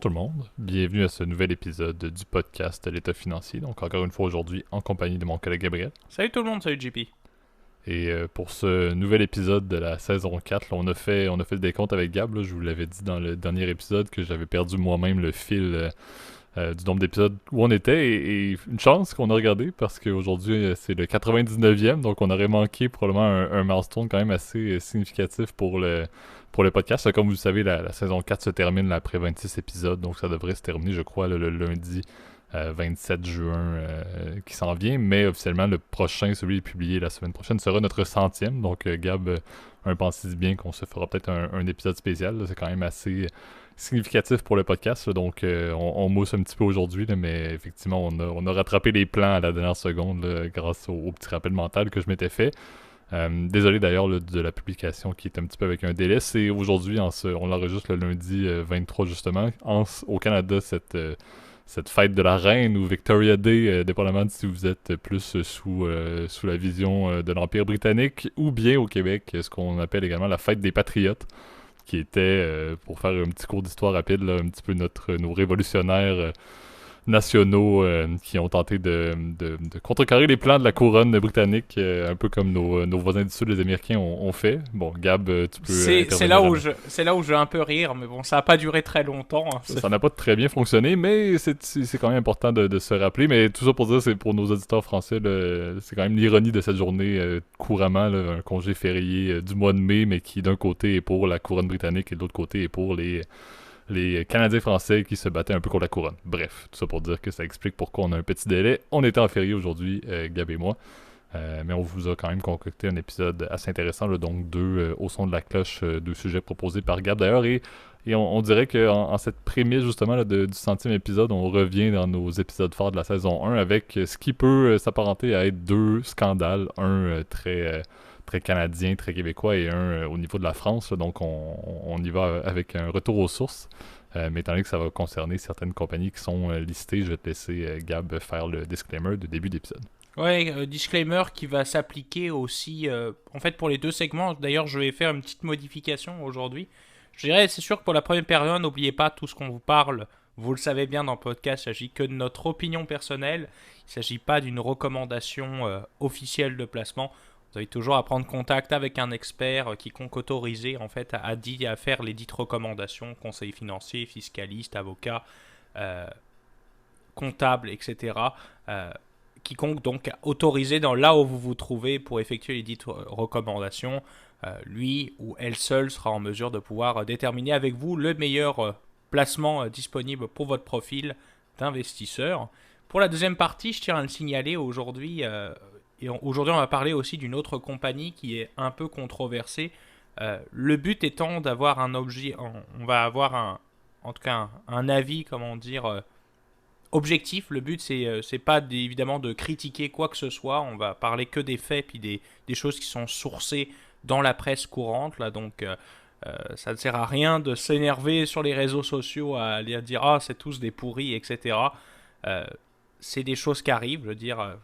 tout le monde, bienvenue à ce nouvel épisode du podcast L'État financier. Donc encore une fois aujourd'hui en compagnie de mon collègue Gabriel. Salut tout le monde, salut JP. Et pour ce nouvel épisode de la saison 4, là, on a fait le décompte avec Gab. Là, je vous l'avais dit dans le dernier épisode que j'avais perdu moi-même le fil du nombre d'épisodes où on était. Et une chance qu'on a regardé parce qu'aujourd'hui c'est le 99e, donc on aurait manqué probablement un milestone quand même assez significatif pour le podcast. Comme vous le savez, la saison 4 se termine là, après 26 épisodes, donc ça devrait se terminer, je crois, le lundi 27 juin qui s'en vient. Mais officiellement, le prochain, celui publié la semaine prochaine, sera notre centième. Donc, Gab, un pensez bien qu'on se fera peut-être un épisode spécial. Là. C'est quand même assez significatif pour le podcast. Là. Donc, on mousse un petit peu aujourd'hui, là, mais effectivement, on a rattrapé les plans à la dernière seconde là, grâce au petit rappel mental que je m'étais fait. Désolé d'ailleurs là, de la publication qui est un petit peu avec un délai. C'est aujourd'hui, on l'enregistre le lundi 23 justement. Au Canada, cette fête de la reine ou Victoria Day, dépendamment de si vous êtes plus sous la vision de l'Empire britannique, ou bien au Québec, ce qu'on appelle également la fête des patriotes, qui était, pour faire un petit cours d'histoire rapide, là, un petit peu nos révolutionnaires nationaux qui ont tenté de contrecarrer les plans de la couronne britannique, un peu comme nos voisins du sud, les Américains, ont fait. Bon, Gab, tu peux C'est intervenir. là où je vais un peu rire, mais bon, ça a pas duré très longtemps. Hein. Ça n'a pas très bien fonctionné, mais c'est quand même important de se rappeler. Mais tout ça pour dire, c'est pour nos auditeurs français, là, c'est quand même l'ironie de cette journée couramment, là, un congé férié du mois de mai, mais qui d'un côté est pour la couronne britannique et de l'autre côté est pour les Canadiens français qui se battaient un peu contre la couronne. Bref, tout ça pour dire que ça explique pourquoi on a un petit délai. On était en férié aujourd'hui, Gab et moi. Mais on vous a quand même concocté un épisode assez intéressant, là, donc deux au son de la cloche, deux sujets proposés par Gab d'ailleurs, et on dirait qu'en cette prémisse justement là, du centième épisode, on revient dans nos épisodes forts de la saison 1 avec ce qui peut s'apparenter à être deux scandales, un très canadien, très québécois et un au niveau de la France, là, donc on y va avec un retour aux sources. Mais étant donné que ça va concerner certaines compagnies qui sont listées, je vais te laisser Gab faire le disclaimer de début d'épisode. Ouais, disclaimer qui va s'appliquer aussi, en fait, pour les deux segments. D'ailleurs, je vais faire une petite modification aujourd'hui. Je dirais, c'est sûr que pour la première période, n'oubliez pas tout ce qu'on vous parle. Vous le savez bien dans le podcast, il ne s'agit que de notre opinion personnelle. Il ne s'agit pas d'une recommandation officielle de placement. Vous avez toujours à prendre contact avec un expert quiconque autorisé en fait à faire les dites recommandations, conseil financier, fiscaliste, avocat, euh, comptable, etc. Quiconque donc autorisé dans là où vous vous trouvez pour effectuer les dites recommandations, lui ou elle seule sera en mesure de pouvoir déterminer avec vous le meilleur placement disponible pour votre profil d'investisseur. Pour la deuxième partie, je tiens à le signaler aujourd'hui. Aujourd'hui, on va parler aussi d'une autre compagnie qui est un peu controversée. Le but étant d'avoir un objet, on va avoir en tout cas un avis, comment dire, objectif. Le but, c'est pas évidemment de critiquer quoi que ce soit. On va parler que des faits puis des choses qui sont sourcées dans la presse courante. Là, donc, ça ne sert à rien de s'énerver sur les réseaux sociaux à aller dire ah c'est tous des pourris, etc. Euh, c'est des choses qui arrivent, je veux dire.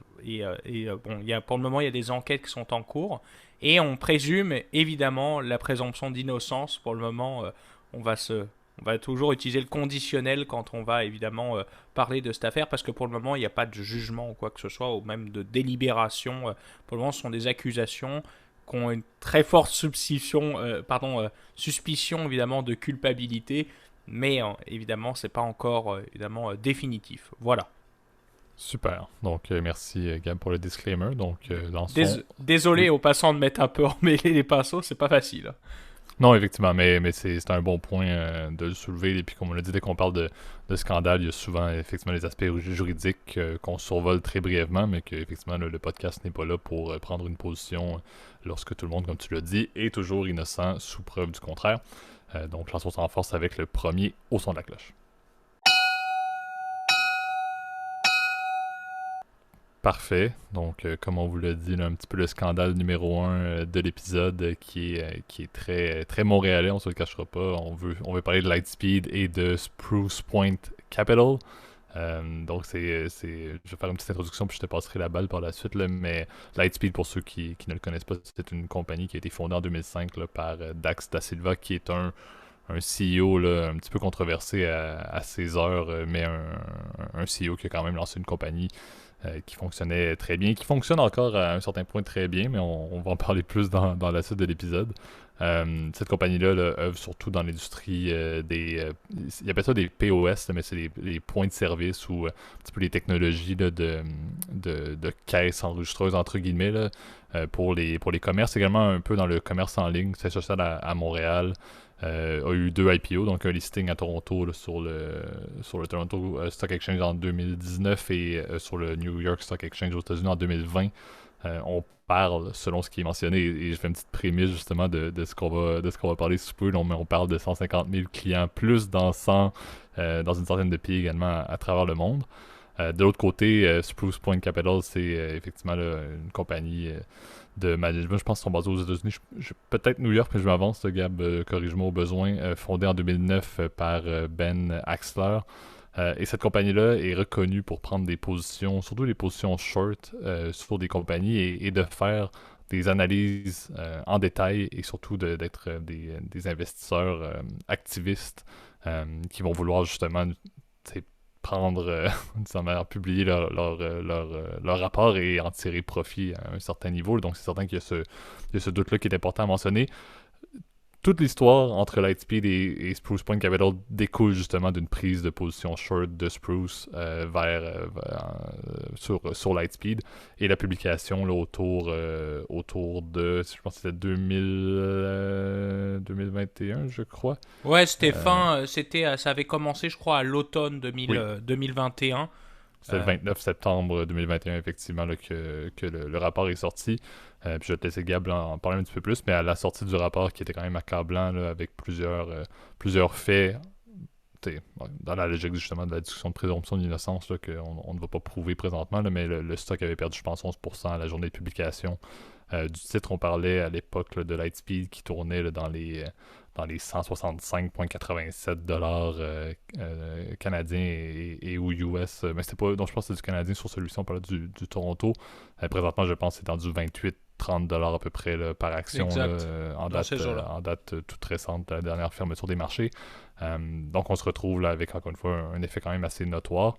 Bon, pour le moment, il y a des enquêtes qui sont en cours et on présume évidemment la présomption d'innocence. Pour le moment, on va se on va toujours utiliser le conditionnel quand on va évidemment parler de cette affaire parce que pour le moment il n'y a pas de jugement ou quoi que ce soit ou même de délibération. Pour le moment ce sont des accusations qui ont une très forte suspicion évidemment de culpabilité, mais évidemment c'est pas encore évidemment définitif. Voilà. Super. Donc, merci Gab pour le disclaimer. Donc, dans le fond... Désolé Oui. aux passants de mettre un peu emmêlé les pinceaux, c'est pas facile. Non, effectivement, mais c'est un bon point de le soulever. Et puis, comme on l'a dit, dès qu'on parle de scandale, il y a souvent effectivement les aspects juridiques qu'on survole très brièvement, mais que effectivement le podcast n'est pas là pour prendre une position lorsque tout le monde, comme tu l'as dit, est toujours innocent sous preuve du contraire. Donc, lançons en force avec le premier au son de la cloche. Parfait. Donc, comme on vous l'a dit, là, un petit peu le scandale numéro un de l'épisode qui est très, très montréalais, on se le cachera pas. On veut parler de Lightspeed et de Spruce Point Capital. Donc, je vais faire une petite introduction puis je te passerai la balle par la suite. Là, mais Lightspeed, pour ceux qui ne le connaissent pas, c'est une compagnie qui a été fondée en 2005 là, par Dax Da Silva, qui est un un CEO là, un petit peu controversé à ses heures, mais un CEO qui a quand même lancé une compagnie qui fonctionnait très bien, qui fonctionne encore à un certain point très bien, mais on va en parler plus dans la suite de l'épisode. Cette compagnie-là là, œuvre surtout dans l'industrie ils appellent ça des POS, là, mais c'est les points de service ou un petit peu les technologies là, de caisse enregistreuse, entre guillemets, là, pour les commerces, également un peu dans le commerce en ligne. C'est social à Montréal. A eu 2 IPO, donc un listing à Toronto là, sur le Toronto Stock Exchange en 2019 et sur le New York Stock Exchange aux États-Unis en 2020. On parle, selon ce qui est mentionné, et je fais une petite prémisse justement de ce qu'on va parler sous peu, mais on parle de 150 000 clients plus dans dans une centaine de pays également à travers le monde. De l'autre côté, Spruce Point Capital, c'est effectivement là, une compagnie de management. Je pense qu'ils sont basés aux États-Unis. Peut-être New York, mais je m'avance, Gab, corrige-moi au besoin. Fondée en 2009 par Ben Axler. Et cette compagnie-là est reconnue pour prendre des positions, surtout des positions short sur des compagnies et de faire des analyses en détail et surtout d'être des investisseurs activistes qui vont vouloir justement prendre, d'une manière, publier leur rapport et en tirer profit à un certain niveau. Donc c'est certain qu'il y a ce doute-là qui est important à mentionner. Toute l'histoire entre Lightspeed et Spruce Point Capital découle justement d'une prise de position short de Spruce sur Lightspeed et la publication là, autour de, je pense que c'était 2021, je crois. Ouais, ça avait commencé, je crois, à l'automne Oui, 2021. c'était le 29 septembre 2021, effectivement, là, que le rapport est sorti. Puis je vais te laisser Gab en parler un petit peu plus, mais à la sortie du rapport qui était quand même accablant là, avec plusieurs faits, dans la logique justement de la discussion de présomption d'innocence qu'on ne va pas prouver présentement, là, mais le stock avait perdu, je pense, 11% à la journée de publication. Du titre, on parlait à l'époque là, de Lightspeed qui tournait là, dans les 165,87 dollars canadiens et ou US. Mais c'était pas. Donc je pense que c'est du canadien sur celui-ci, on parlait du Toronto. Présentement, je pense que c'est dans du 28-30 dollars à peu près là, par action là, Exact. en date toute récente de la dernière fermeture des marchés. Donc on se retrouve là avec encore une fois un effet quand même assez notoire.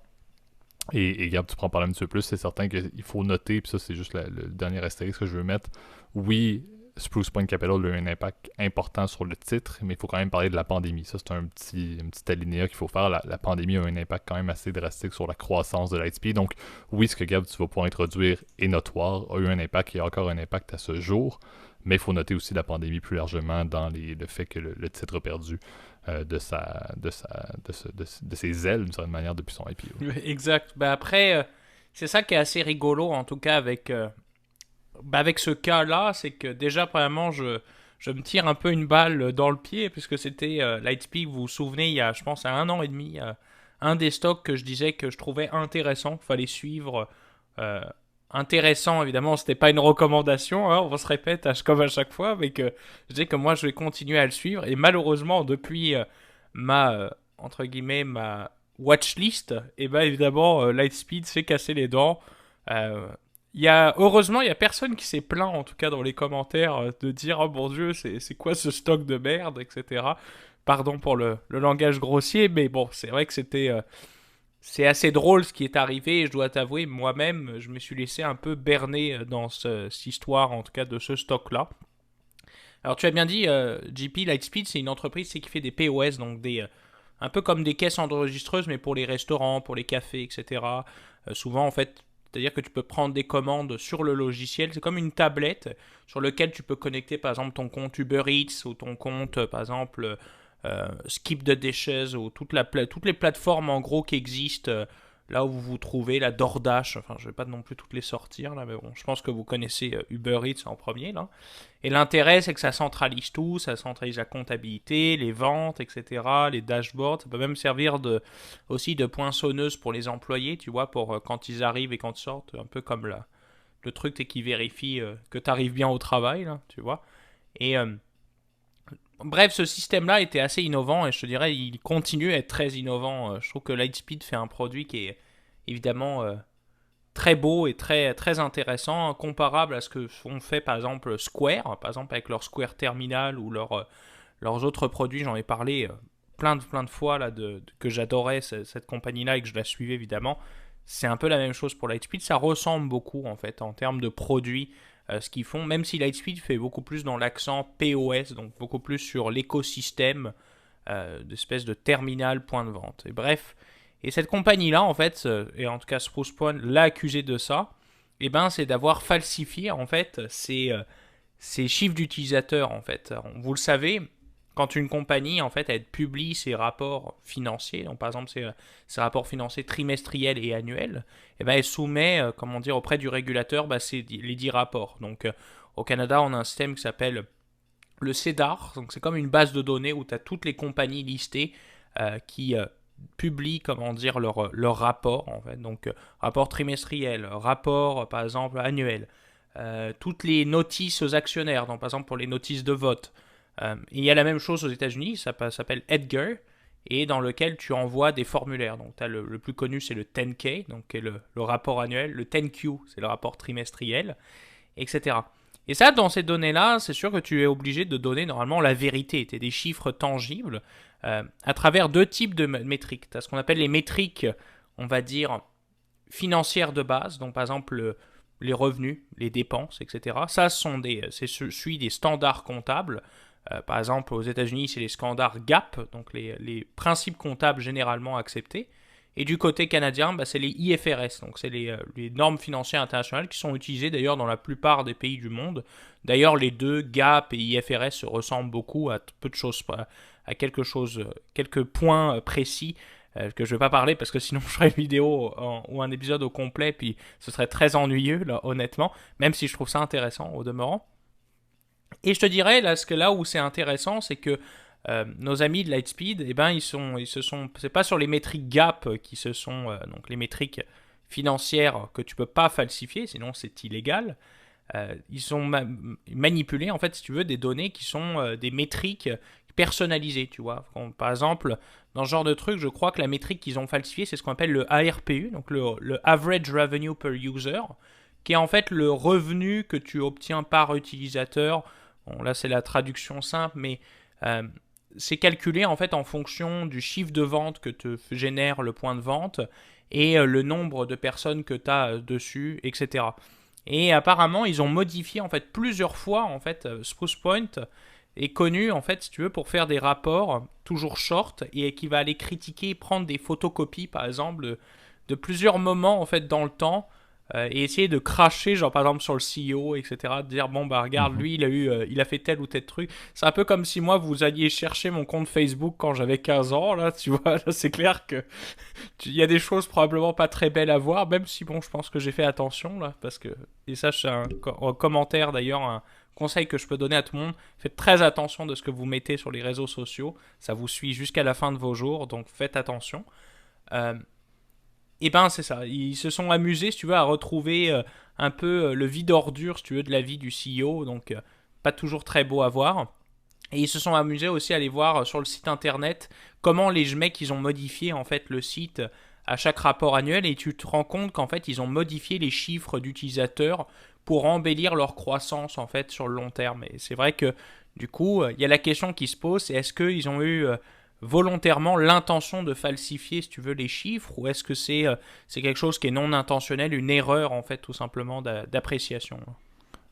Et Gab, tu prends en parler un petit peu plus, c'est certain qu'il faut noter, puis ça c'est juste le dernier astérisque que je veux mettre. Oui, Spruce Point Capital a eu un impact important sur le titre, mais il faut quand même parler de la pandémie. Ça, c'est un petit alinéa qu'il faut faire. La pandémie a un impact quand même assez drastique sur la croissance de Lightspeed. Donc, oui, ce que Gab, tu vas pouvoir introduire est notoire, a eu un impact et a encore un impact à ce jour. Mais il faut noter aussi la pandémie plus largement dans le fait que le titre a perdu de ses ailes d'une certaine manière depuis son IPO. Exact. Bah après, c'est ça qui est assez rigolo, en tout cas avec ce cas-là, c'est que déjà, premièrement, je me tire un peu une balle dans le pied, puisque c'était Lightspeed, vous vous souvenez, il y a, je pense, à 1 an et demi, un des stocks que je disais que je trouvais intéressant, qu'il fallait suivre. euh, Intéressant, évidemment, c'était pas une recommandation, hein, on se répète comme à chaque fois, mais que je disais que moi, je vais continuer à le suivre, et malheureusement, depuis entre guillemets, ma watchlist, et ben évidemment, Lightspeed s'est cassé les dents. Euh, heureusement, il y a personne qui s'est plaint, en tout cas dans les commentaires, de dire oh mon dieu, c'est quoi ce stock de merde, etc. Pardon pour le langage grossier, mais bon, c'est vrai que c'est assez drôle ce qui est arrivé. Et je dois t'avouer, moi-même, je me suis laissé un peu berner dans cette histoire, en tout cas de ce stock-là. Alors tu as bien dit, GP Lightspeed, c'est une entreprise qui fait des POS, donc un peu comme des caisses enregistreuses, mais pour les restaurants, pour les cafés, etc. Souvent, en fait, c'est-à-dire que tu peux prendre des commandes sur le logiciel. C'est comme une tablette sur laquelle tu peux connecter, par exemple, ton compte Uber Eats ou ton compte, par exemple, Skip the Dishes ou toutes les plateformes, en gros, qui existent. Là où vous vous trouvez, la DoorDash, enfin je vais pas non plus toutes les sortir là, mais bon, je pense que vous connaissez Uber Eats en premier là. Et l'intérêt c'est que ça centralise tout, ça centralise la comptabilité, les ventes, etc., les dashboards, ça peut même servir aussi de poinçonneuse pour les employés, tu vois, pour quand ils arrivent et quand ils sortent, un peu comme le truc c'est qui vérifie que tu arrives bien au travail, là, tu vois. Et bref, ce système-là était assez innovant et je te dirais, il continue à être très innovant. Je trouve que Lightspeed fait un produit qui est évidemment très beau et très, très intéressant, comparable à ce que font fait par exemple Square, par exemple avec leur Square Terminal ou leurs autres produits, j'en ai parlé plein de fois là, que j'adorais cette compagnie-là et que je la suivais évidemment. C'est un peu la même chose pour Lightspeed, ça ressemble beaucoup en fait en termes de produits, ce qu'ils font, même si Lightspeed fait beaucoup plus dans l'accent POS, donc beaucoup plus sur l'écosystème d'espèce de terminal point de vente. Et bref, et cette compagnie-là en fait, et en tout cas Spruce Point l'a accusé de ça, et ben c'est d'avoir falsifié en fait ses chiffres d'utilisateurs en fait. Vous le savez, quand une compagnie en fait elle publie ses rapports financiers, donc par exemple ses rapports financiers trimestriels et annuels, et ben elle soumet comment dire auprès du régulateur les 10 rapports. Donc au Canada, on a un système qui s'appelle le CEDAR, donc c'est comme une base de données où tu as toutes les compagnies listées qui publient comment dire leur rapport en fait. Donc rapport trimestriel, rapport par exemple annuel, toutes les notices aux actionnaires, donc par exemple pour les notices de vote. Il y a la même chose aux États-Unis, ça s'appelle Edgar, et dans lequel tu envoies des formulaires. Donc tu as le plus connu, c'est le 10K, donc qui est le rapport annuel, le 10Q, c'est le rapport trimestriel, etc. Et ça, dans ces données-là, c'est sûr que tu es obligé de donner normalement la vérité, tu as des chiffres tangibles à travers deux types de métriques. Tu as ce qu'on appelle les métriques, on va dire, financières de base, donc par exemple les revenus, les dépenses, etc. Ça, suit des standards comptables. Par exemple, aux États-Unis, c'est les standards GAAP, donc les principes comptables généralement acceptés. Et du côté canadien, c'est les IFRS, donc c'est les normes financières internationales qui sont utilisées d'ailleurs dans la plupart des pays du monde. D'ailleurs, les deux, GAAP et IFRS, se ressemblent beaucoup à peu de choses, à quelques points précis que je ne vais pas parler parce que sinon je ferai une vidéo ou un épisode au complet, puis ce serait très ennuyeux, là, honnêtement, même si je trouve ça intéressant au demeurant. Et je te dirais, là où c'est intéressant, c'est que nos amis de Lightspeed, c'est pas sur les métriques GAAP qui se sont, donc les métriques financières que tu peux pas falsifier, sinon c'est illégal. Ils sont manipulés, en fait, si tu veux, des données qui sont des métriques personnalisées, tu vois. Par exemple, dans ce genre de truc, je crois que la métrique qu'ils ont falsifiée, c'est ce qu'on appelle le ARPU, donc le Average Revenue Per User, qui est en fait le revenu que tu obtiens par utilisateur. Bon, là, c'est la traduction simple, mais c'est calculé en fait en fonction du chiffre de vente que te génère le point de vente et le nombre de personnes que tu as dessus, etc. Et apparemment, ils ont modifié en fait plusieurs fois en fait Spruce Point est connu en fait si tu veux pour faire des rapports toujours short et qui va aller critiquer, prendre des photocopies par exemple de plusieurs moments en fait dans le temps et essayer de cracher genre par exemple sur le CEO, etc., de dire bon bah regarde lui il a fait tel ou tel truc. C'est un peu comme si moi vous alliez chercher mon compte Facebook quand j'avais 15 ans là, tu vois, là, c'est clair que il y a des choses probablement pas très belles à voir, même si bon je pense que j'ai fait attention là, parce que, et ça c'est un commentaire d'ailleurs, un conseil que je peux donner à tout le monde, faites très attention de ce que vous mettez sur les réseaux sociaux, ça vous suit jusqu'à la fin de vos jours, donc faites attention. Et ben c'est ça, ils se sont amusés, si tu veux, à retrouver un peu le vide ordure, si tu veux, de la vie du CEO, donc pas toujours très beau à voir. Et ils se sont amusés aussi à aller voir sur le site internet comment les mecs ils ont modifié en fait le site à chaque rapport annuel, et tu te rends compte qu'en fait ils ont modifié les chiffres d'utilisateurs pour embellir leur croissance en fait sur le long terme. Et c'est vrai que du coup il y a la question qui se pose, c'est est-ce qu'ils ont eu volontairement l'intention de falsifier, si tu veux, les chiffres, ou est-ce que c'est quelque chose qui est non intentionnel, une erreur, en fait, tout simplement, d'appréciation.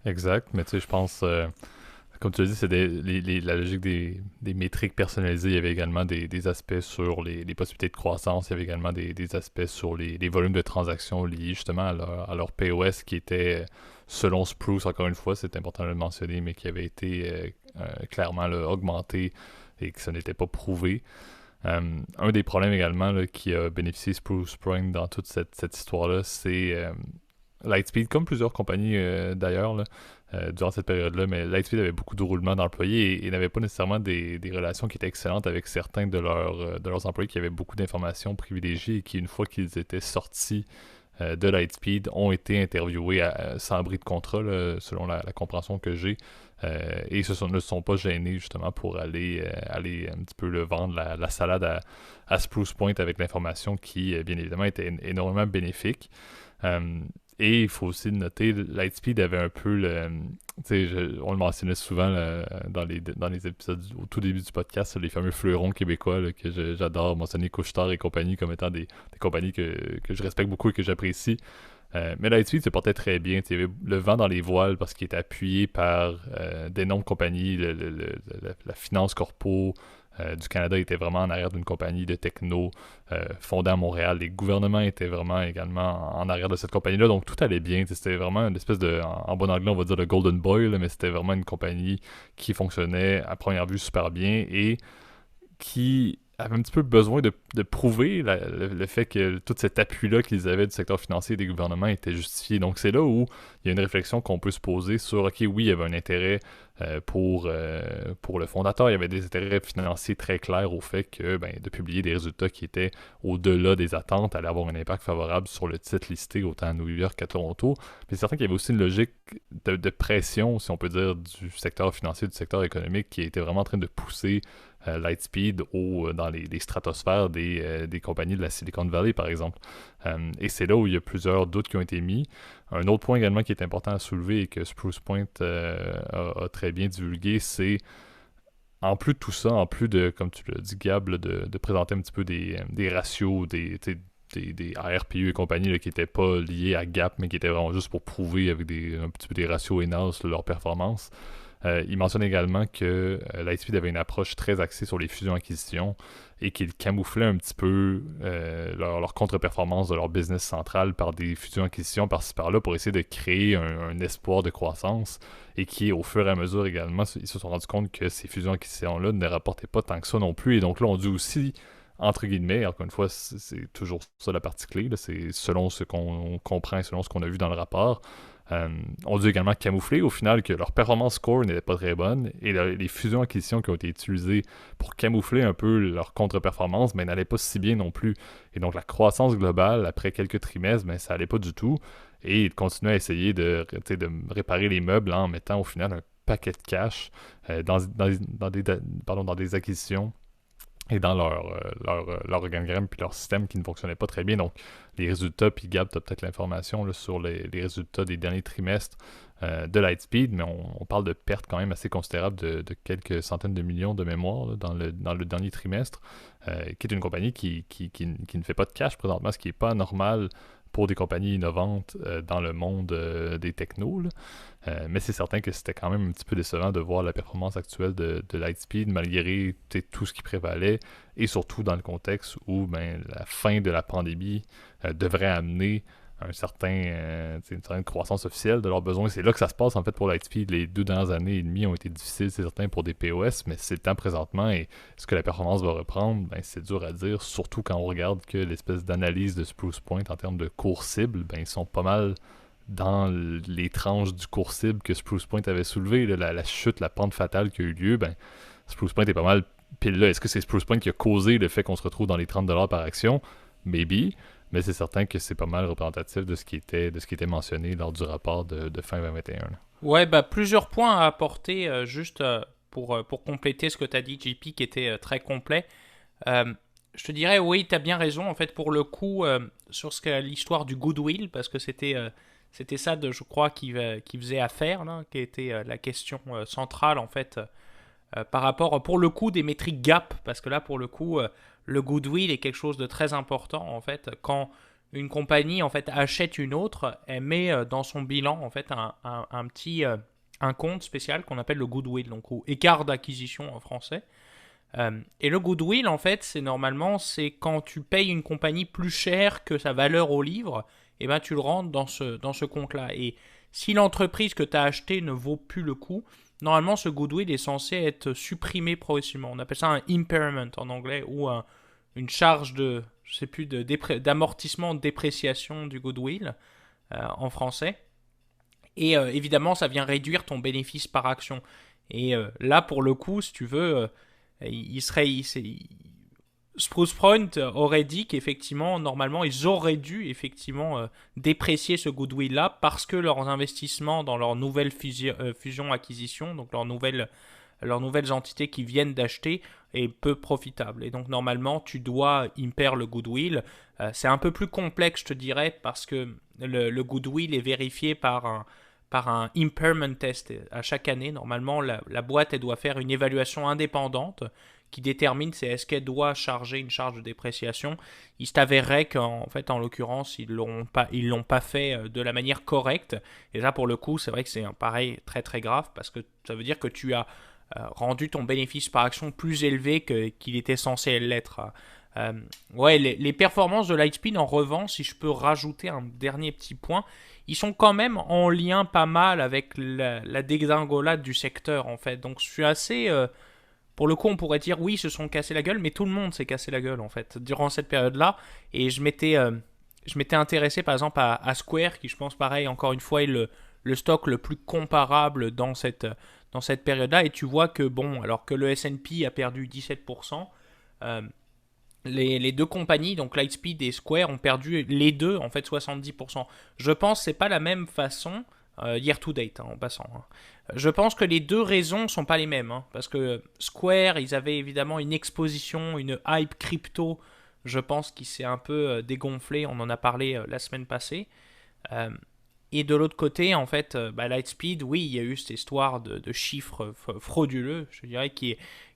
Exact, mais tu sais, je pense, comme tu l'as dit, c'est la logique des métriques personnalisées. Il y avait également des aspects sur les possibilités de croissance. Il y avait également des aspects sur les volumes de transactions liés justement à leur POS qui était, selon Spruce, encore une fois, c'est important de le mentionner, mais qui avait été clairement là, augmenté et que ça n'était pas prouvé. Un des problèmes également là, qui a bénéficié Spruce Point dans toute cette histoire-là, c'est Lightspeed, comme plusieurs compagnies d'ailleurs, là, durant cette période-là, mais Lightspeed avait beaucoup de roulements d'employés et n'avait pas nécessairement des relations qui étaient excellentes avec certains de leurs employés qui avaient beaucoup d'informations privilégiées et qui, une fois qu'ils étaient sortis de Lightspeed, ont été interviewés sans abri de contrat, là, selon la compréhension que j'ai. Et ne se sont pas gênés justement pour aller un petit peu le vendre la salade à Spruce Point avec l'information qui, bien évidemment, était énormément bénéfique. Et il faut aussi noter, Lightspeed avait un peu on le mentionnait souvent là, dans les épisodes au tout début du podcast, les fameux fleurons québécois là, que j'adore mentionner, Couche-Tard et compagnie comme étant des compagnies que je respecte beaucoup et que j'apprécie. Mais Lightspeed se portait très bien. Il y avait le vent dans les voiles parce qu'il était appuyé par d'énormes compagnies, la finance corpo du Canada était vraiment en arrière d'une compagnie de techno fondée à Montréal. Les gouvernements étaient vraiment également en arrière de cette compagnie-là, donc tout allait bien. C'était vraiment une espèce de, en bon anglais, on va dire le Golden Boy, là, mais c'était vraiment une compagnie qui fonctionnait à première vue super bien et qui avait un petit peu besoin de prouver le fait que tout cet appui-là qu'ils avaient du secteur financier et des gouvernements était justifié. Donc c'est là où il y a une réflexion qu'on peut se poser sur, ok, oui, il y avait un intérêt pour le fondateur, il y avait des intérêts financiers très clairs au fait que de publier des résultats qui étaient au-delà des attentes allait avoir un impact favorable sur le titre listé autant à New York qu'à Toronto. Mais c'est certain qu'il y avait aussi une logique de pression, si on peut dire, du secteur financier, du secteur économique qui était vraiment en train de pousser Lightspeed dans les stratosphères des compagnies de la Silicon Valley, par exemple. Et c'est là où il y a plusieurs doutes qui ont été mis. Un autre point également qui est important à soulever et que Spruce Point a très bien divulgué, c'est en plus de tout ça, en plus de, comme tu l'as dit, Gab, là, de présenter un petit peu des ratios, des ARPU et compagnie là, qui n'étaient pas liés à Gap, mais qui étaient vraiment juste pour prouver avec un petit peu des ratios ENAS leur performance. Il mentionne également que Lightspeed avait une approche très axée sur les fusions-acquisitions et qu'il camouflait un petit peu leur contre-performance de leur business central par des fusions-acquisitions par-ci par-là pour essayer de créer un espoir de croissance et qui, au fur et à mesure également, ils se sont rendus compte que ces fusions-acquisitions-là ne rapportaient pas tant que ça non plus. Et donc là, on dit aussi, entre guillemets, encore une fois, c'est toujours ça la partie clé, là, c'est selon ce qu'on comprend et selon ce qu'on a vu dans le rapport, ont dû également camoufler au final que leur performance score n'était pas très bonne et les fusions-acquisitions qui ont été utilisées pour camoufler un peu leur contre-performance n'allaient pas si bien non plus. Et donc la croissance globale, après quelques trimestres, ça allait pas du tout. Et ils continuaient à essayer de réparer les meubles en mettant au final un paquet de cash dans des acquisitions et dans leur organogramme puis leur système qui ne fonctionnait pas très bien. Donc, les résultats, puis Gab, tu as peut-être l'information là, sur les résultats des derniers trimestres de Lightspeed, mais on parle de pertes quand même assez considérables de quelques centaines de millions de mémoire là, dans le dernier trimestre, qui est une compagnie qui ne fait pas de cash présentement, ce qui n'est pas normal pour des compagnies innovantes dans le monde des technos. Mais c'est certain que c'était quand même un petit peu décevant de voir la performance actuelle de Lightspeed malgré tout ce qui prévalait et surtout dans le contexte où la fin de la pandémie devrait amener une certaine croissance officielle de leurs besoins. C'est là que ça se passe en fait pour Lightspeed. Les 2 dernières années et demie ont été difficiles, c'est certain, pour des POS, mais c'est le temps présentement et est-ce que la performance va reprendre? C'est dur à dire, surtout quand on regarde que l'espèce d'analyse de Spruce Point en termes de cours cible, ils sont pas mal dans les tranches du cours cible que Spruce Point avait soulevé, la chute, la pente fatale qui a eu lieu, Spruce Point est pas mal pile là. Est-ce que c'est Spruce Point qui a causé le fait qu'on se retrouve dans les 30$ par action? Maybe. Mais c'est certain que c'est pas mal représentatif de ce qui était mentionné lors du rapport de fin 2021. Là. Ouais, plusieurs points à apporter juste pour compléter ce que tu as dit, JP, qui était très complet. Je te dirais, oui, tu as bien raison, en fait, pour le coup, sur l'histoire du goodwill, parce que c'était ça, je crois, qui faisait affaire, là, qui était la question centrale, en fait, par rapport, pour le coup, des métriques gap, parce que là, pour le coup, le goodwill est quelque chose de très important, en fait, quand une compagnie, en fait, achète une autre, elle met dans son bilan, en fait, un petit un compte spécial qu'on appelle le goodwill, donc ou écart d'acquisition en français. Et le goodwill, en fait, c'est quand tu payes une compagnie plus cher que sa valeur au livre, et tu le rentres dans ce compte-là. Et si l'entreprise que tu as achetée ne vaut plus le coup, normalement, ce goodwill est censé être supprimé progressivement. On appelle ça un impairment en anglais, ou une charge d'amortissement, de dépréciation du goodwill en français. Et évidemment, ça vient réduire ton bénéfice par action. Et là, pour le coup, si tu veux, Spruce Point aurait dit qu'effectivement, normalement, ils auraient dû effectivement déprécier ce goodwill-là parce que leurs investissements dans leur nouvelle fusion-acquisition, donc leurs nouvelles entités qui viennent d'acheter, est peu profitable. Et donc, normalement, tu dois impair le goodwill. C'est un peu plus complexe, je te dirais, parce que le goodwill est vérifié par un impairment test à chaque année. Normalement, la boîte elle doit faire une évaluation indépendante qui détermine est-ce qu'elle doit charger une charge de dépréciation. Il s'avérerait qu'en fait, en l'occurrence, ils l'ont pas fait de la manière correcte. Et là, pour le coup, c'est vrai que c'est un pareil très très grave parce que ça veut dire que tu as rendu ton bénéfice par action plus élevé qu'il était censé l'être. Ouais, les performances de Lightspeed, en revanche, si je peux rajouter un dernier petit point, ils sont quand même en lien pas mal avec la dégringolade du secteur, en fait. Donc, je suis assez... pour le coup, on pourrait dire, oui, ils se sont cassés la gueule, mais tout le monde s'est cassé la gueule, en fait, durant cette période-là. Et je m'étais intéressé, par exemple, à Square, qui, je pense, pareil, encore une fois, est le stock le plus comparable dans cette période-là. Et tu vois que, bon, alors que le S&P a perdu 17%, les deux compagnies, donc Lightspeed et Square, ont perdu les deux, en fait, 70%. Je pense que c'est pas la même façon, year to date, en passant. Je pense que les deux raisons sont pas les mêmes, parce que Square, ils avaient évidemment une exposition, une hype crypto, je pense, qui s'est un peu dégonflée, on en a parlé la semaine passée. Et de l'autre côté, en fait, Lightspeed, oui, il y a eu cette histoire de chiffres frauduleux, je dirais, qui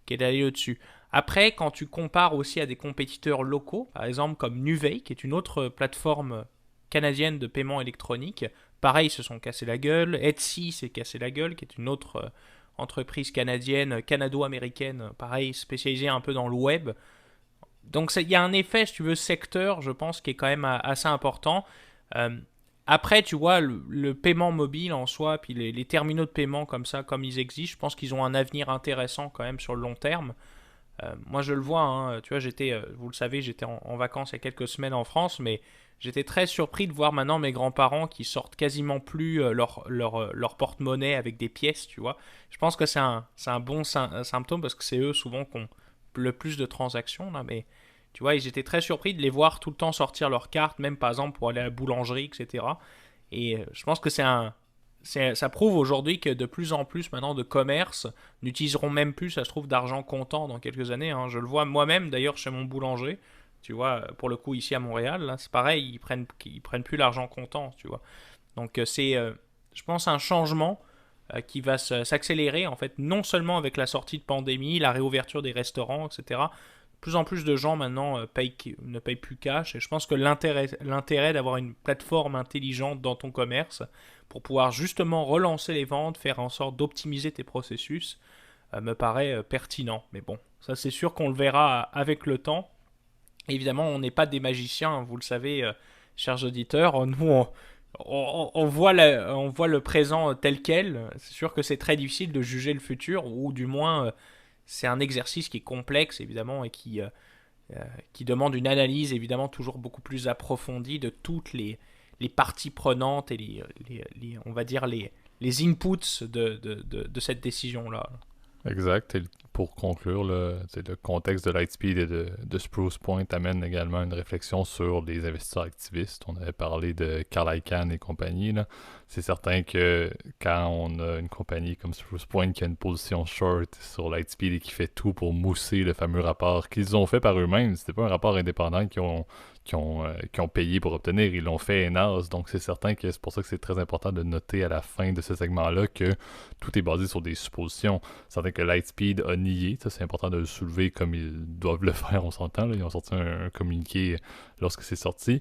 est allé au-dessus. Après, quand tu compares aussi à des compétiteurs locaux, par exemple comme Nuvei, qui est une autre plateforme canadienne de paiement électronique, pareil, ils se sont cassés la gueule. Etsy s'est cassé la gueule, qui est une autre entreprise canadienne, canado-américaine, pareil, spécialisée un peu dans le web. Donc il y a un effet, si tu veux, secteur, je pense, qui est quand même assez important. Euh, Après, tu vois, le paiement mobile en soi, puis les terminaux de paiement comme ça, comme ils existent, je pense qu'ils ont un avenir intéressant quand même sur le long terme. Moi, je le vois, tu vois, vous le savez, j'étais en vacances il y a quelques semaines en France, mais j'étais très surpris de voir maintenant mes grands-parents qui sortent quasiment plus leur porte-monnaie avec des pièces, tu vois. Je pense que c'est un bon symptôme parce que c'est eux souvent qui ont le plus de transactions, là, mais tu vois, j'étais très surpris de les voir tout le temps sortir leurs cartes, même par exemple pour aller à la boulangerie, etc. Et je pense que ça prouve aujourd'hui que de plus en plus maintenant de commerces n'utiliseront même plus, ça se trouve, d'argent comptant dans quelques années. Je le vois moi-même d'ailleurs chez mon boulanger. Tu vois, pour le coup ici à Montréal, là, c'est pareil, ils prennent plus l'argent comptant, tu vois. Donc je pense, un changement qui va s'accélérer en fait, non seulement avec la sortie de pandémie, la réouverture des restaurants, etc. De plus en plus de gens maintenant ne payent plus cash. Et je pense que l'intérêt d'avoir une plateforme intelligente dans ton commerce pour pouvoir justement relancer les ventes, faire en sorte d'optimiser tes processus, me paraît pertinent. Mais bon, ça c'est sûr qu'on le verra avec le temps. Évidemment, on n'est pas des magiciens, vous le savez, chers auditeurs. Nous, on voit on voit le présent tel quel. C'est sûr que c'est très difficile de juger le futur, ou du moins, c'est un exercice qui est complexe, évidemment, et qui demande une analyse, évidemment, toujours beaucoup plus approfondie de toutes les parties prenantes et on va dire les inputs de cette décision-là. Exact. Et pour conclure, le contexte de Lightspeed et de Spruce Point amène également une réflexion sur les investisseurs activistes. On avait parlé de Carl Icahn et compagnie. Là. C'est certain que quand on a une compagnie comme Spruce Point qui a une position short sur Lightspeed et qui fait tout pour mousser le fameux rapport qu'ils ont fait par eux-mêmes, c'était pas un rapport indépendant qui ont payé pour obtenir, ils l'ont fait ENAS, donc c'est certain que c'est pour ça que c'est très important de noter à la fin de ce segment-là que tout est basé sur des suppositions. C'est certain que Lightspeed a nié, ça c'est important de le soulever comme ils doivent le faire, on s'entend, là. Ils ont sorti un communiqué lorsque c'est sorti.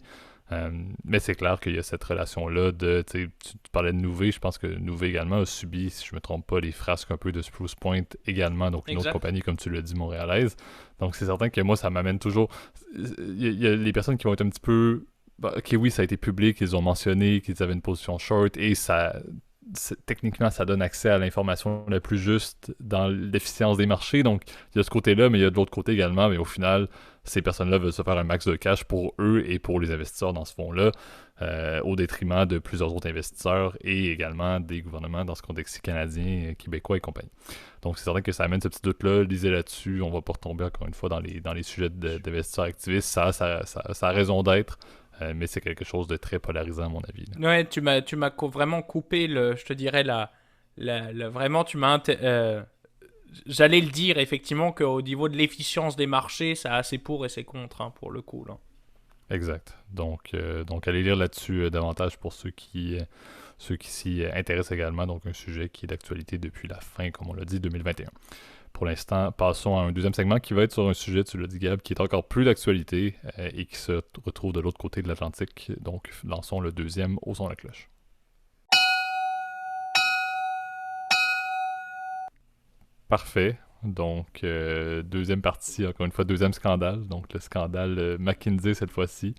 Mais c'est clair qu'il y a cette relation-là tu parlais de Nuvei, je pense que Nuvei également a subi, si je me trompe pas, les frasques un peu de Spruce Point également, donc une autre compagnie, comme tu l'as dit, montréalaise. Donc c'est certain que moi, ça m'amène toujours... Il y a les personnes qui vont être un petit peu... ok, oui, ça a été public, ils ont mentionné qu'ils avaient une position short, et techniquement, ça donne accès à l'information la plus juste dans l'efficience des marchés. Donc, il y a ce côté-là, mais il y a de l'autre côté également. Mais au final, ces personnes-là veulent se faire un max de cash pour eux et pour les investisseurs dans ce fonds-là, au détriment de plusieurs autres investisseurs et également des gouvernements dans ce contexte canadien, québécois et compagnie. Donc, c'est certain que ça amène ce petit doute-là. Lisez là-dessus. On va pas retomber encore une fois dans les sujets d'investisseurs activistes. Ça a raison d'être. Mais c'est quelque chose de très polarisant à mon avis. Là. Ouais, tu m'as vraiment coupé je te dirais vraiment tu m'as j'allais le dire effectivement qu'au niveau de l'efficience des marchés, ça a ses pour et ses contre pour le coup là. Exact. Donc allez lire là-dessus davantage pour ceux qui s'y intéressent également. Donc, un sujet qui est d'actualité depuis la fin, comme on l'a dit, 2021. Pour l'instant, passons à un deuxième segment qui va être sur un sujet, tu l'as dit, Gab, qui est encore plus d'actualité et qui se retrouve de l'autre côté de l'Atlantique. Donc, lançons le deuxième au son de la cloche. Parfait. Donc, deuxième partie, encore une fois, deuxième scandale. Donc, le scandale McKinsey cette fois-ci.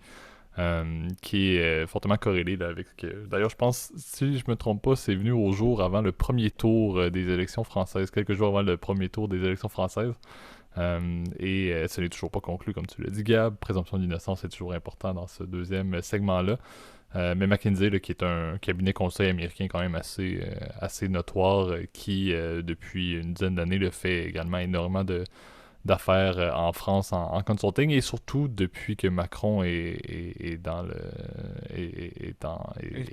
Qui est fortement corrélé là, avec... D'ailleurs, je pense, si je me trompe pas, c'est venu au jour avant le premier tour des élections françaises, quelques jours avant le premier tour des élections françaises. Ce n'est toujours pas conclu, comme tu l'as dit, Gab. Présomption d'innocence est toujours important dans ce deuxième segment-là. Mais McKinsey, là, qui est un cabinet conseil américain quand même assez notoire, qui, depuis une dizaine d'années, le fait également énormément d'affaires en France en consulting, et surtout depuis que Macron est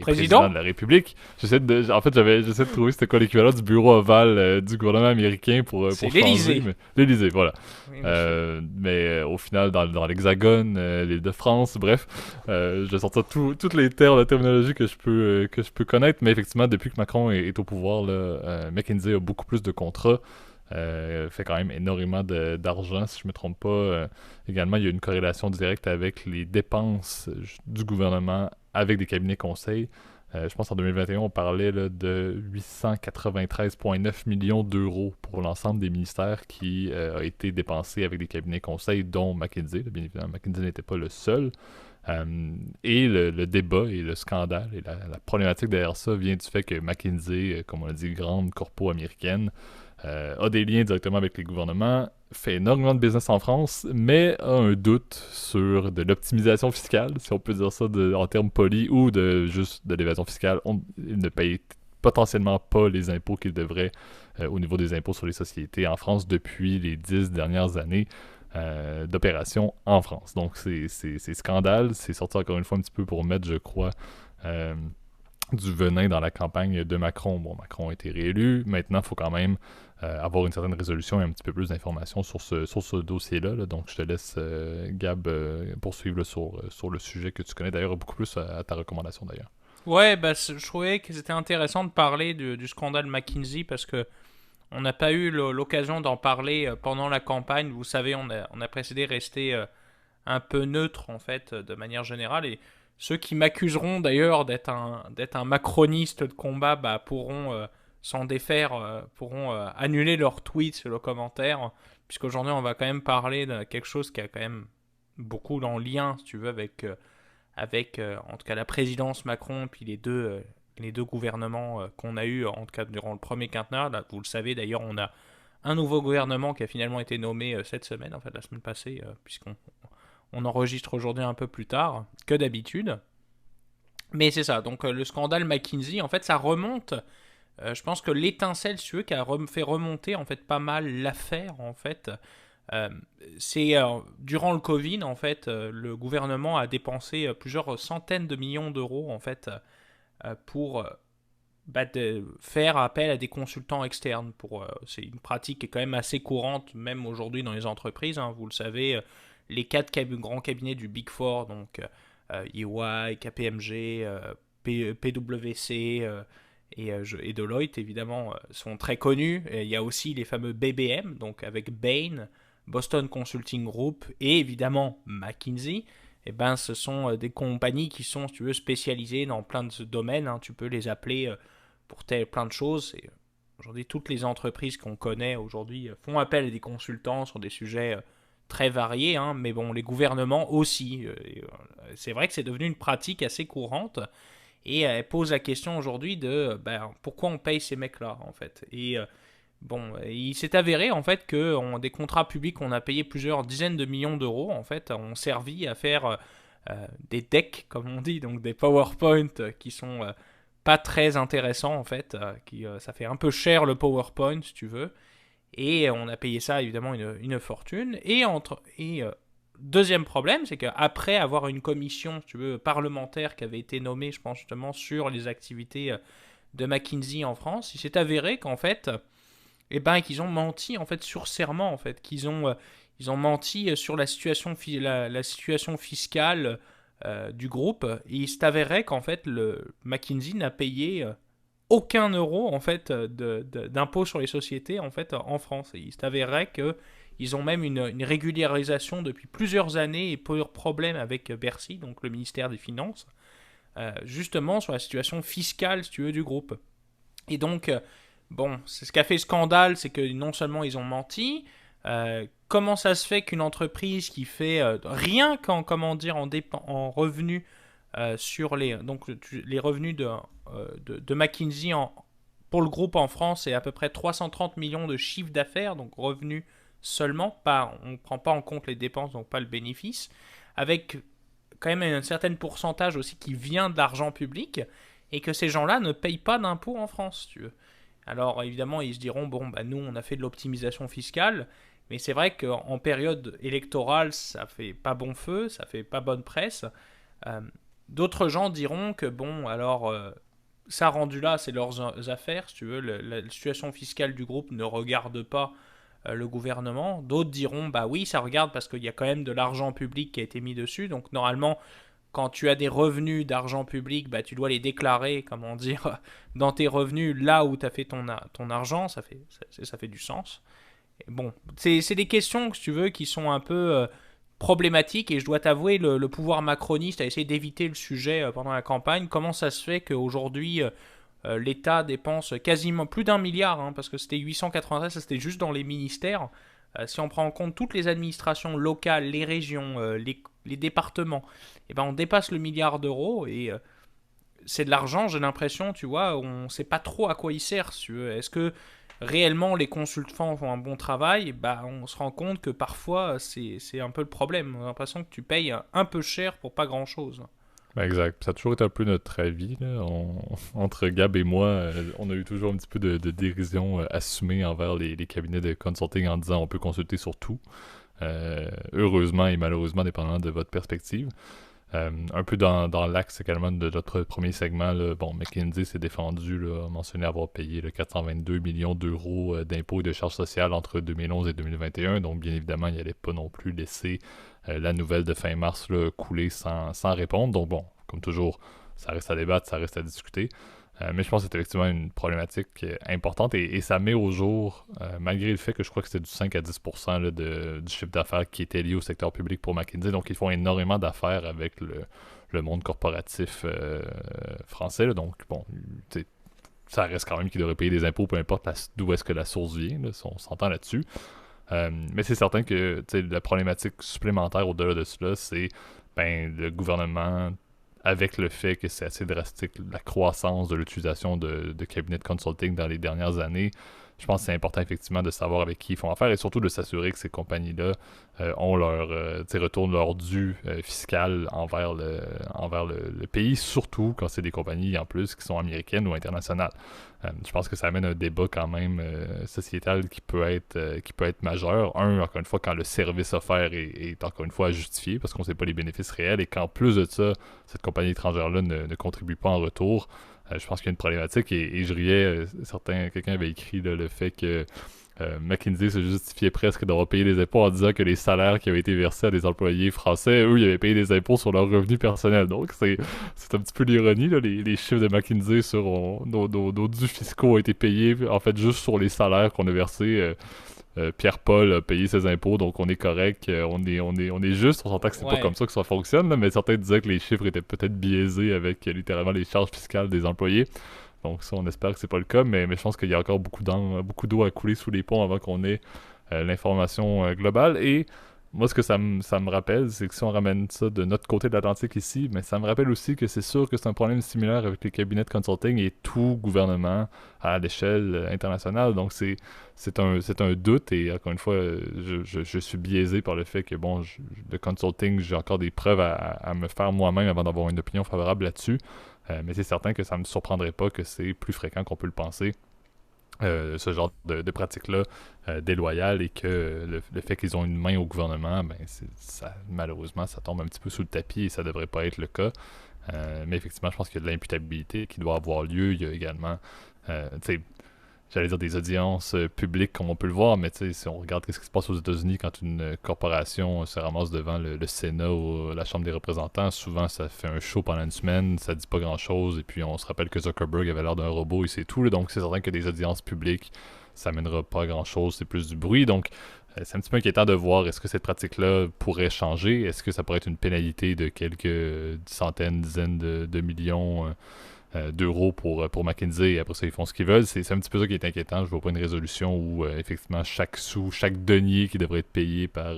président de la République. J'essaie de trouver c'était quoi l'équivalent du bureau ovale du gouvernement américain pour l'Élysée. L'Élysée, voilà. Oui, Mais au final, dans l'Hexagone, l'île de France, bref, je vais sortir toutes les termes, la terminologie que je peux connaître, mais effectivement, depuis que Macron est au pouvoir, là, McKinsey a beaucoup plus de contrats. Fait quand même énormément d'argent, si je me trompe pas. Également, il y a une corrélation directe avec les dépenses du gouvernement avec des cabinets conseils. Je pense qu'en 2021, on parlait là, de 893,9 millions d'euros pour l'ensemble des ministères qui a été dépensé avec des cabinets conseils, dont McKinsey. Bien évidemment, McKinsey n'était pas le seul. Et le débat et le scandale et la problématique derrière ça vient du fait que McKinsey, comme on l'a dit, grande corpo américaine, a des liens directement avec les gouvernements, fait énormément de business en France, mais a un doute sur de l'optimisation fiscale, si on peut dire ça en termes polis, ou juste de l'évasion fiscale. Il ne paye potentiellement pas les impôts qu'il devrait au niveau des impôts sur les sociétés en France depuis les 10 dernières années d'opération en France. Donc c'est scandale, c'est sorti encore une fois un petit peu pour mettre, je crois, du venin dans la campagne de Macron. Bon, Macron a été réélu. Maintenant, il faut quand même avoir une certaine résolution et un petit peu plus d'informations sur ce dossier-là. Là. Donc, je te laisse, Gab, poursuivre sur le sujet que tu connais d'ailleurs beaucoup plus à ta recommandation d'ailleurs. Ouais, je trouvais que c'était intéressant de parler du scandale McKinsey parce que on n'a pas eu l'occasion d'en parler pendant la campagne. Vous savez, on a précédé rester un peu neutre en fait, de manière générale. Et ceux qui m'accuseront d'ailleurs d'être un macroniste de combat pourront s'en défaire, pourront annuler leurs tweets sur le commentaire, puisqu'aujourd'hui on va quand même parler de quelque chose qui a quand même beaucoup en lien, si tu veux, avec en tout cas la présidence Macron, puis les deux gouvernements qu'on a eu en tout cas durant le premier quinquennat. Là, vous le savez d'ailleurs, on a un nouveau gouvernement qui a finalement été nommé cette semaine, en fait la semaine passée, puisqu'on enregistre aujourd'hui un peu plus tard que d'habitude. Mais c'est ça, donc le scandale McKinsey, en fait, ça remonte. Je pense que l'étincelle, si tu veux, qui a fait remonter en fait pas mal l'affaire, en fait, c'est durant le Covid, en fait, le gouvernement a dépensé plusieurs centaines de millions d'euros, en fait, pour de faire appel à des consultants externes. C'est une pratique qui est quand même assez courante, même aujourd'hui dans les entreprises. Hein, vous le savez, les quatre grands cabinets du Big Four, donc EY, KPMG, PwC et Deloitte, évidemment, sont très connus. Et il y a aussi les fameux BBM, donc avec Bain, Boston Consulting Group et évidemment McKinsey. Et ce sont des compagnies qui sont, si tu veux, spécialisées dans plein de domaines. Hein. Tu peux les appeler pour plein de choses. Et aujourd'hui, toutes les entreprises qu'on connaît aujourd'hui font appel à des consultants sur des sujets très variés, hein, mais bon, les gouvernements aussi. C'est vrai que c'est devenu une pratique assez courante, et elle pose la question aujourd'hui de pourquoi on paye ces mecs-là, en fait. Et il s'est avéré, en fait, que des contrats publics, on a payé plusieurs dizaines de millions d'euros, en fait, ont servi à faire des decks, comme on dit, donc des PowerPoint qui sont pas très intéressants, en fait, ça fait un peu cher le PowerPoint, si tu veux. Et on a payé ça, évidemment, une fortune. Et deuxième problème, c'est qu'après avoir une commission, si tu veux, parlementaire qui avait été nommée, je pense, justement, sur les activités de McKinsey en France, il s'est avéré qu'en fait, qu'ils ont menti, en fait, sur serment, en fait, ils ont menti sur la situation, la situation fiscale du groupe. Et il s'avérait qu'en fait, le McKinsey n'a payé aucun euro en fait d'impôt sur les sociétés en fait en France. Et il s'avérait que ils ont même une régularisation depuis plusieurs années et plusieurs problèmes avec Bercy, donc le ministère des Finances, justement sur la situation fiscale, si tu veux, du groupe. Et donc, bon, c'est ce qui a fait scandale, c'est que non seulement ils ont menti, comment ça se fait qu'une entreprise qui fait rien qu'en, comment dire, en revenus sur les revenus de McKinsey pour le groupe en France, c'est à peu près 330 millions de chiffre d'affaires, donc revenus seulement, on ne prend pas en compte les dépenses, donc pas le bénéfice, avec quand même un certain pourcentage aussi qui vient de l'argent public, et que ces gens-là ne payent pas d'impôts en France, si tu veux. Alors évidemment, ils se diront, bon, bah, nous, on a fait de l'optimisation fiscale, mais c'est vrai qu'en période électorale, ça fait pas bon feu, ça fait pas bonne presse. Euh, D'autres gens diront que, bon, alors, ça rendu là, c'est leurs affaires, si tu veux, la situation fiscale du groupe ne regarde pas le gouvernement. D'autres diront, bah oui, ça regarde parce qu'il y a quand même de l'argent public qui a été mis dessus, donc normalement, quand tu as des revenus d'argent public, bah, tu dois les déclarer, comment dire, dans tes revenus, là où tu as fait ton argent, ça fait du sens. Et bon, c'est des questions, si tu veux, qui sont un peu problématiques, et je dois t'avouer, le pouvoir macroniste a essayé d'éviter le sujet pendant la campagne. Comment ça se fait qu'aujourd'hui, l'État dépense quasiment plus d'1 milliard, hein, parce que c'était 893, ça c'était juste dans les ministères. Si on prend en compte toutes les administrations locales, les régions, les départements, eh ben on dépasse le milliard d'euros, et c'est de l'argent, j'ai l'impression, tu vois, on ne sait pas trop à quoi il sert, si tu veux. Est-ce que réellement les consultants font un bon travail? Bah, on se rend compte que parfois c'est un peu le problème. On a l'impression que tu payes un peu cher pour pas grand-chose. Ben, exact. Ça a toujours été un peu notre avis, là. Entre Gab et moi, on a eu toujours un petit peu de dérision assumée envers les cabinets de consulting en disant on peut consulter sur tout. Heureusement et malheureusement, dépendamment de votre perspective. Un peu dans l'axe également de notre premier segment, là, bon, McKinsey s'est défendu, là, a mentionné avoir payé là, 422 millions d'euros d'impôts et de charges sociales entre 2011 et 2021, donc bien évidemment, il n'allait pas non plus laisser la nouvelle de fin mars là, couler sans répondre. Donc bon, comme toujours, ça reste à débattre, ça reste à discuter. Mais je pense que c'est effectivement une problématique importante et ça met au jour, malgré le fait que je crois que c'était du 5 à 10% là, du chiffre d'affaires qui était lié au secteur public pour McKinsey. Donc ils font énormément d'affaires avec le monde corporatif français. Là. Donc bon, ça reste quand même qu'ils devraient payer des impôts, peu importe d'où est-ce que la source vient. Là, on s'entend là-dessus. Mais c'est certain que la problématique supplémentaire au-delà de cela, c'est le gouvernement, avec le fait que c'est assez drastique la croissance de l'utilisation de cabinets de consulting dans les dernières années, je pense que c'est important effectivement de savoir avec qui ils font affaire et surtout de s'assurer que ces compagnies-là retournent leur dû fiscal envers le pays, surtout quand c'est des compagnies en plus qui sont américaines ou internationales. Je pense que ça amène un débat quand même sociétal qui peut être majeur. Encore une fois, quand le service offert est encore une fois à justifier parce qu'on ne sait pas les bénéfices réels et qu'en plus de ça, cette compagnie étrangère-là ne contribue pas en retour. Je pense qu'il y a une problématique et je riais, quelqu'un avait écrit là, le fait que McKinsey se justifiait presque d'avoir payé des impôts en disant que les salaires qui avaient été versés à des employés français, eux, ils avaient payé des impôts sur leurs revenus personnels. Donc, c'est un petit peu l'ironie, là. Les chiffres de McKinsey sur nos dus fiscaux ont été payés, en fait, juste sur les salaires qu'on a versés. Pierre-Paul a payé ses impôts, donc on est correct, on est juste, on s'entend que c'est pas comme ça que ça fonctionne, là, mais certains disaient que les chiffres étaient peut-être biaisés avec littéralement les charges fiscales des employés. Donc ça, on espère que c'est pas le cas, mais je pense qu'il y a encore beaucoup d'eau à couler sous les ponts avant qu'on ait l'information globale. Et moi, ce que ça me rappelle, c'est que si on ramène ça de notre côté de l'Atlantique ici, mais ça me rappelle aussi que c'est sûr que c'est un problème similaire avec les cabinets de consulting et tout gouvernement à l'échelle internationale. Donc c'est un doute et encore une fois, je suis biaisé par le fait que bon, le consulting, j'ai encore des preuves à me faire moi-même avant d'avoir une opinion favorable là-dessus. Mais c'est certain que ça ne me surprendrait pas que c'est plus fréquent qu'on peut le penser. Ce genre de pratique-là déloyale et que le fait qu'ils ont une main au gouvernement, malheureusement, ça tombe un petit peu sous le tapis et ça devrait pas être le cas. Mais effectivement, je pense qu'il y a de l'imputabilité qui doit avoir lieu. Il y a également, j'allais dire des audiences publiques comme on peut le voir, mais tu sais, si on regarde ce qui se passe aux États-Unis quand une corporation se ramasse devant le Sénat ou la Chambre des représentants, souvent ça fait un show pendant une semaine, ça dit pas grand-chose, et puis on se rappelle que Zuckerberg avait l'air d'un robot et c'est tout, là, donc c'est certain que des audiences publiques, ça mènera pas à grand-chose, c'est plus du bruit, donc c'est un petit peu inquiétant de voir est-ce que cette pratique-là pourrait changer, est-ce que ça pourrait être une pénalité de quelques centaines, dizaines de millions d'euros pour McKinsey et après ça ils font ce qu'ils veulent. C'est un petit peu ça qui est inquiétant. Je vois pas une résolution où effectivement chaque sou, chaque denier qui devrait être payé par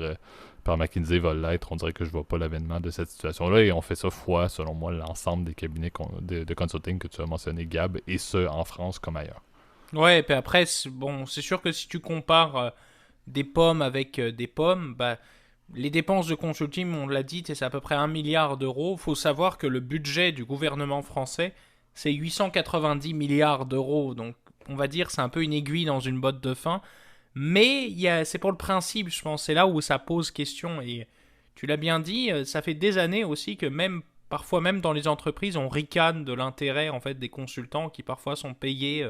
McKinsey va l'être. On dirait que je vois pas l'avènement de cette situation-là et on fait ça fois, selon moi, l'ensemble des cabinets de consulting que tu as mentionné, Gab, et ce en France comme ailleurs. Ouais, et puis après, bon, c'est sûr que si tu compares des pommes avec des pommes, bah, les dépenses de consulting, on l'a dit, c'est à peu près 1 milliard d'euros. Faut savoir que le budget du gouvernement français, c'est 890 milliards d'euros. Donc, on va dire, c'est un peu une aiguille dans une botte de foin. Mais c'est pour le principe, je pense. C'est là où ça pose question. Et tu l'as bien dit, ça fait des années aussi que parfois même dans les entreprises, on ricane de l'intérêt en fait des consultants qui parfois sont payés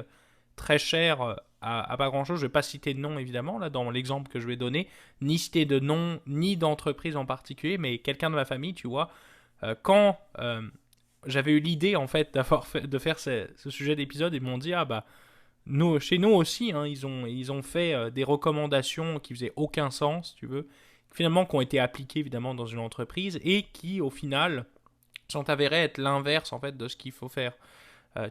très cher à pas grand chose. Je ne vais pas citer de nom évidemment là dans l'exemple que je vais donner, ni citer de nom ni d'entreprise en particulier, mais quelqu'un de ma famille, tu vois, quand j'avais eu l'idée en fait de faire ce sujet d'épisode, ils m'ont dit ah bah nous, chez nous aussi, hein, ils ont fait des recommandations qui faisaient aucun sens, tu veux, finalement qui ont été appliquées évidemment dans une entreprise et qui au final sont avérées être l'inverse en fait de ce qu'il faut faire.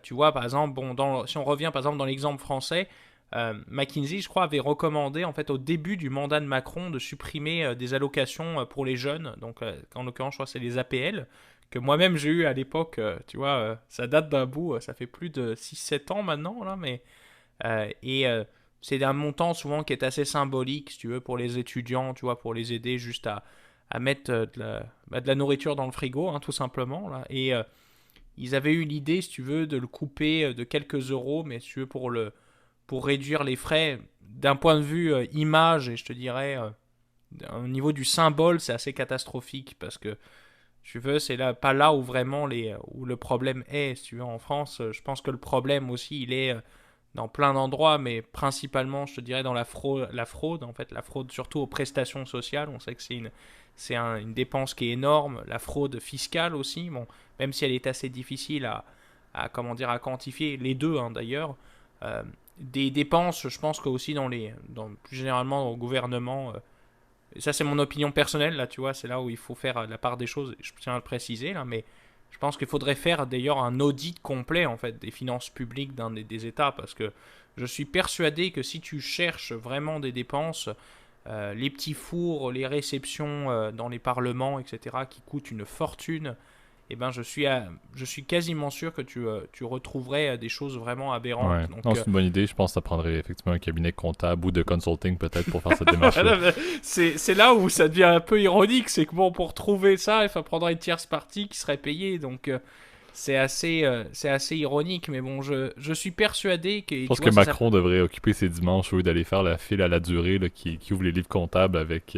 Tu vois, par exemple, bon, si on revient par exemple dans l'exemple français, McKinsey, je crois, avait recommandé en fait au début du mandat de Macron de supprimer des allocations pour les jeunes. Donc, en l'occurrence, je crois que c'est les APL que moi-même j'ai eu à l'époque. Tu vois, ça date d'un bout, ça fait plus de 6-7 ans maintenant là, mais c'est un montant souvent qui est assez symbolique, si tu veux, pour les étudiants, tu vois, pour les aider juste à mettre de la nourriture dans le frigo, hein, tout simplement là, et ils avaient eu l'idée, si tu veux, de le couper de quelques euros, mais si tu veux, pour réduire les frais, d'un point de vue image, et je te dirais, au niveau du symbole, c'est assez catastrophique, parce que, si tu veux, c'est là, pas là où vraiment où le problème est, si tu veux, en France. Je pense que le problème aussi, il est dans plein d'endroits, mais principalement, je te dirais, dans en fait, la fraude surtout aux prestations sociales. On sait que une dépense qui est énorme. La fraude fiscale aussi, bon, même si elle est assez difficile comment dire, à quantifier, les deux hein, d'ailleurs. Des dépenses, je pense que aussi plus généralement au gouvernement, et ça c'est mon opinion personnelle, là tu vois, c'est là où il faut faire la part des choses, je tiens à le préciser là, mais je pense qu'il faudrait faire d'ailleurs un audit complet en fait des finances publiques des États, parce que je suis persuadé que si tu cherches vraiment des dépenses, les petits fours, les réceptions dans les parlements, etc., qui coûtent une fortune, eh ben je suis quasiment sûr que tu retrouverais des choses vraiment aberrantes. Ouais. Donc, Non, c'est une bonne idée. Je pense que ça prendrait effectivement un cabinet comptable ou de consulting peut-être pour faire cette démarche-là. c'est là où ça devient un peu ironique, c'est que bon, pour trouver ça, il faut prendre une tierce partie qui serait payée, donc c'est assez ironique, mais bon, je suis persuadé que... Je pense que Macron devrait occuper ses dimanches au lieu d'aller faire la file à la durée là, qui ouvre les livres comptables avec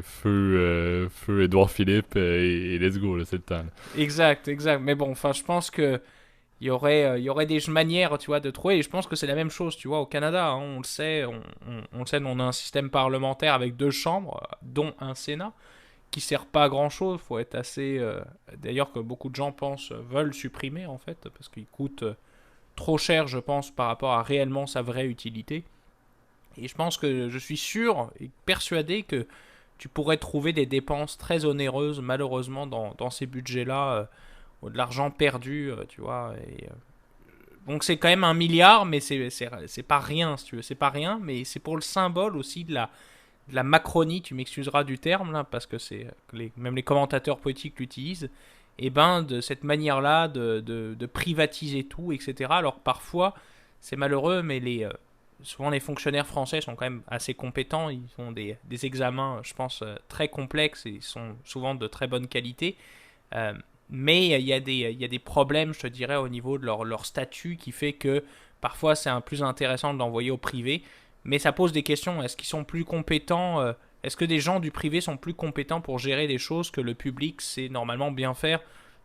feu Édouard Philippe et let's go, là, c'est le temps. Là. Exact. Mais bon, enfin, je pense que il y aurait des manières, tu vois, de trouver. Et je pense que c'est la même chose, tu vois, au Canada. Hein, on le sait, on le sait, on a un système parlementaire avec 2 chambres, dont un Sénat, qui sert pas à grand chose. Faut être assez. D'ailleurs, que beaucoup de gens veulent supprimer en fait, parce qu'il coûte trop cher, je pense, par rapport à réellement sa vraie utilité. Et je pense que je suis sûr et persuadé que tu pourrais trouver des dépenses très onéreuses, malheureusement, dans ces budgets-là, de l'argent perdu, tu vois. Donc c'est quand même 1 milliard, mais c'est pas rien, si tu veux. C'est pas rien, mais c'est pour le symbole aussi de la Macronie, tu m'excuseras du terme, là, parce que même les commentateurs politiques l'utilisent, et ben de cette manière-là de privatiser tout, etc. Alors parfois, c'est malheureux, mais souvent les fonctionnaires français sont quand même assez compétents, ils ont des examens, je pense, très complexes, et ils sont souvent de très bonne qualité, mais il y a des problèmes, je te dirais, au niveau de leur statut, qui fait que parfois c'est plus intéressant de l'envoyer au privé. Mais ça pose des questions. Est-ce qu'ils sont plus compétents Est-ce que des gens du privé sont plus compétents pour gérer des choses que le public sait normalement bien faire?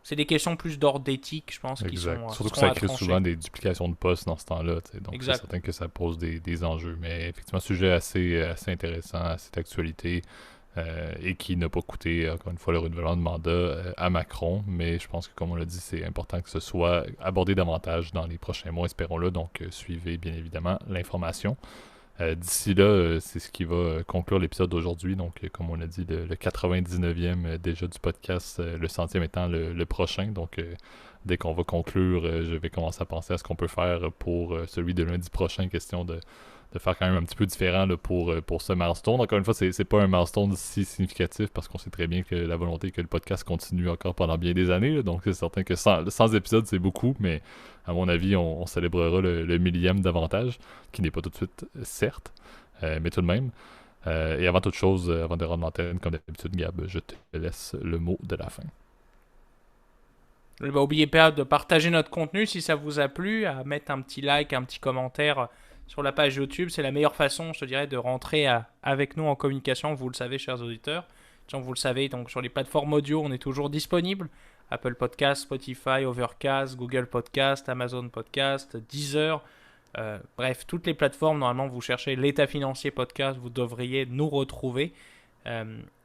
c'est des questions plus d'ordre d'éthique, je pense, qui Exact. sont Surtout que seront ça à crée trancher. souvent des duplications de postes dans ce temps-là. Donc c'est Exact. certain que ça pose des enjeux. Mais effectivement, sujet assez intéressant, assez d'actualité. Et qui n'a pas coûté, encore une fois, le renouvellement de mandat à Macron. Mais je pense que, comme on l'a dit, c'est important que ce soit abordé davantage dans les prochains mois, espérons-le. Donc, suivez bien évidemment l'information. D'ici là, c'est ce qui va conclure l'épisode d'aujourd'hui. Donc, comme on l'a dit, le 99e déjà du podcast, le 100e étant le prochain. Donc, dès qu'on va conclure, je vais commencer à penser à ce qu'on peut faire pour celui de lundi prochain, question de faire quand même un petit peu différent là, pour ce milestone. Encore une fois, c'est pas un milestone si significatif parce qu'on sait très bien que la volonté est que le podcast continue encore pendant bien des années. Là. Donc c'est certain que 100 épisodes, c'est beaucoup, mais à mon avis, on célébrera le millième davantage, qui n'est pas tout de suite, certes, mais tout de même. Et avant toute chose, avant de rendre l'antenne, comme d'habitude, Gab, je te laisse le mot de la fin. N'oubliez pas de partager notre contenu si ça vous a plu, à mettre un petit like, un petit commentaire sur la page YouTube. C'est la meilleure façon, je te dirais, de rentrer avec nous en communication. Vous le savez, chers auditeurs. Donc, vous le savez, donc sur les plateformes audio, on est toujours disponible. Apple Podcast, Spotify, Overcast, Google Podcast, Amazon Podcast, Deezer. Bref, toutes les plateformes, normalement, vous cherchez l'état financier podcast, vous devriez nous retrouver.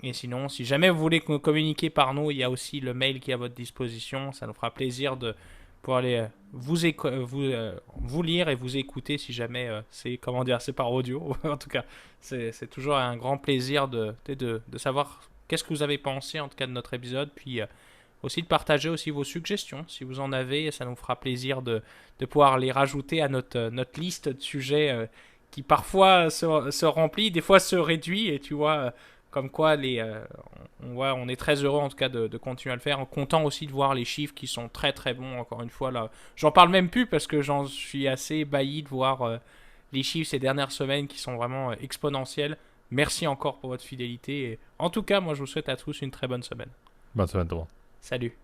Et sinon, si jamais vous voulez communiquer par nous, il y a aussi le mail qui est à votre disposition. Ça nous fera plaisir de pouvoir aller vous lire et vous écouter si jamais c'est par audio. En tout cas, c'est toujours un grand plaisir de savoir qu'est-ce que vous avez pensé en tout cas de notre épisode. Puis aussi de partager aussi vos suggestions si vous en avez. Ça nous fera plaisir de pouvoir les rajouter à notre liste de sujets qui parfois se remplit, des fois se réduit. Et tu vois, comme quoi on est très heureux en tout cas de continuer à le faire, en content aussi de voir les chiffres qui sont très très bons. Encore une fois, là, j'en parle même plus parce que j'en suis assez ébahi de voir les chiffres ces dernières semaines qui sont vraiment exponentiels. Merci encore pour votre fidélité. Et en tout cas, moi je vous souhaite à tous une très bonne semaine. Bonne semaine, tout le monde. Salut.